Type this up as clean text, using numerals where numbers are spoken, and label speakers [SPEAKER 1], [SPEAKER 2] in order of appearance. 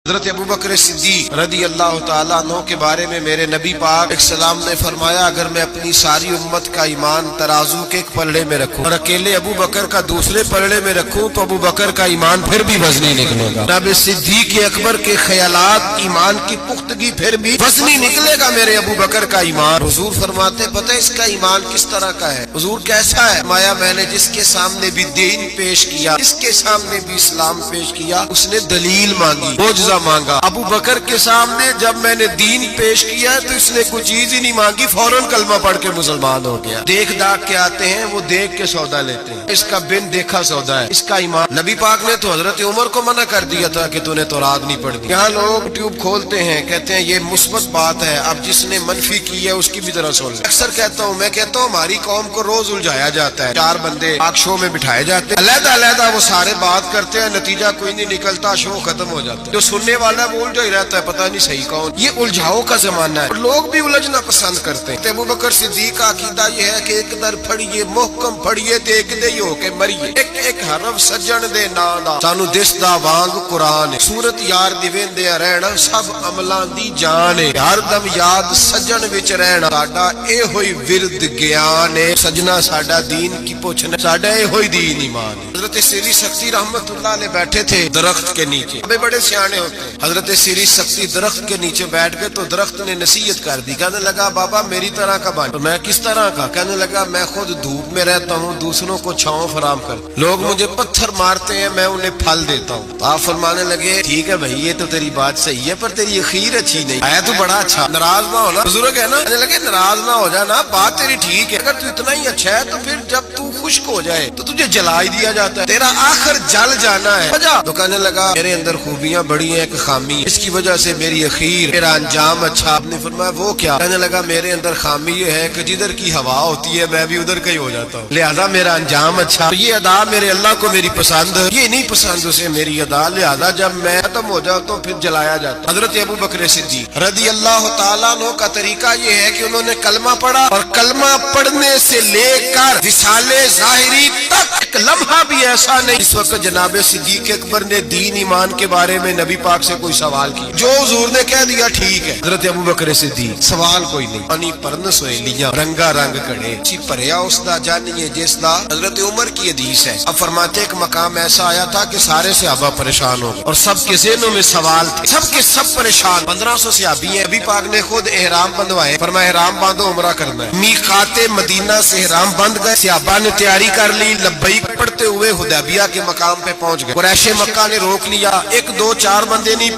[SPEAKER 1] حضرت ابو بکر صدیق رضی اللہ تعالیٰ عنہ کے بارے میں میرے نبی پاک علیہ السلام نے فرمایا، اگر میں اپنی ساری امت کا ایمان ترازو کے ایک پلڑے میں رکھوں اور اکیلے ابو بکر کا دوسرے پلڑے میں رکھوں تو ابو بکر کا ایمان پھر بھی وزنی نکلے گا۔ جناب صدیق اکبر کے خیالات ایمان کی پختگی پھر بھی وزنی نکلے گا میرے ابو بکر کا ایمان۔ حضور فرماتے پتہ اس کا ایمان کس طرح کا ہے؟ حضور کیسا ہے؟ فرمایا میں نے جس کے سامنے بھی دین پیش کیا، جس کے سامنے بھی اسلام پیش کیا، اس نے دلیل مانگی، معجزہ مانگا۔ ابو بکر کے سامنے جب میں نے دین پیش کیا تو اس نے کوئی چیز ہی نہیں مانگی، فوراً کلمہ پڑھ کے مسلمان ہو گیا۔ دیکھ داکھ کے آتے ہیں، وہ دیکھ کے سودا لیتے ہیں، اس کا بن دیکھا سودا ہے، اس کا ایمان۔ نبی پاک نے تو حضرت عمر کو منع کر دیا تھا کہ تو نے تورات نہیں پڑھ دی۔ یہاں لوگ ٹیوب کھولتے ہیں، کہتے ہیں یہ مثبت بات ہے، اب جس نے منفی کی ہے اس کی بھی طرح سن لیں۔ اکثر کہتا ہوں، میں کہتا ہوں ہماری قوم کو روز الجھایا جاتا ہے، چار بندے ٹاک شو میں بٹھائے جاتے ہیں، علیحدہ علیحدہ وہ سارے بات کرتے ہیں، نتیجہ کوئی نہیں نکلتا، شو ختم ہو جاتا ہے۔ جو سننے والا وہ الجھا ہی رہتا ہے، پتہ نہیں صحیح کون۔ یہ الجھاؤ کا زمانہ ہے، لوگ بھی الجھنا پسند کرتے ہیں۔ ابو بکر صدیق کا عقیدہ یہ ہے کہ ایک در پڑھیے، محکم پڑھیے تے ایک دے ہو کے مریے، ایک ایک حرف سجن دے نا دا سانو دسدا وانگ قرآن، سورت یار دی ویندے رہنا سب عملاں دی جان ہے، ہر دم یاد سجن وچ رہنا ساڈا اے ہوئی ورد گیان ہے، سجنا ساڈا دین کی پوچھنا ساڈا اے ہوئی دین ایمان ہے۔ حضرت سری سختی رحمت اللہ علیہ بیٹھے تھے درخت کے نیچے، بڑے سیانے ہوتے ہیں۔ حضرت سری سختی درخت کے نیچے بیٹھ گئے تو درخت نے نصیحت کر دی، کہنے لگا بابا میری طرح کا بن۔ میں کس طرح کا؟ کہنے لگا میں خود دھوپ میں رہتا ہوں، دوسروں کو چھاؤں فراہم کر، لوگ مجھے پتھر مارتے ہیں، میں انہیں پھل دیتا ہوں۔ آپ فرمانے لگے ٹھیک ہے بھائی یہ تو تیری بات صحیح ہے، پر تیری اخیر اچھی نہیں ہے، تو بڑا اچھا، ناراض نہ ہونا بزرگ ہے نا۔ کہنے لگے ناراض نہ ہو جانا، بات تیری ٹھیک ہے، اگر تو اتنا ہی اچھا ہے تو پھر جب تو خشک ہو جائے تو تجھے جلا ہی دیا جاتا ہے، تیرا آخر جل جانا ہے۔ تو کہنے لگا میرے اندر خوبیاں بڑی ہیں، ایک خامی ہے، اس کی وجہ سے میری اخیر میرا انجام اچھا۔ آپ نے فرمایا وہ کیا؟ کہنے لگا میرے اندر خامی یہ ہے کہ جدھر کی ہوا ہوتی ہے میں بھی ادھر کا ہی ہو جاتا ہوں، لہذا میرا انجام اچھا۔ یہ ادا میرے اللہ کو میری پسند، یہ نہیں پسند اسے میری ادا، لہذا جب میں ختم ہو جاتا ہوں پھر جلایا جاتا۔ حضرت ابو بکر صدیق رضی اللہ تعالیٰ عنہ کا طریقہ یہ ہے کہ انہوں نے کلمہ پڑھا، اور کلمہ پڑھنے سے لے کر وصال ظاہری تک ایک لمحہ بھی ایسا نہیں اس وقت جناب صدیق اکبر نے دین ایمان کے بارے میں نبی پاک سے کوئی سوال کیا، جو حضور نے کہہ دیا ٹھیک ہے۔ حضرت ابو بکر صدیق سوال کوئی نہیں، پانی پرن سویلیاں رنگا رنگ کڑے چی پریا اس دا جانیے جس دا۔ حضرت عمر کی حدیث ہے، اب فرماتے ایک مقام ایسا آیا تھا کہ سارے صحابہ پریشان ہو گئے اور سب کے ذہنوں میں سوال تھے، سب کے سب پریشان۔ 1500 صحابی ہیں، نبی پاک نے خود احرام بندوائے، فرمایا احرام باندھو عمرہ کرنا ہے۔ میقات مدینہ سے احرام بندھ گئے، صحابہ نے تیاری کر لی، لبیک پڑھتے ہوئے حدیبیہ کے مقام پہ پہنچ گئے۔ قریش مکہ نے روک لیا، ایک دو چار بندے نہیں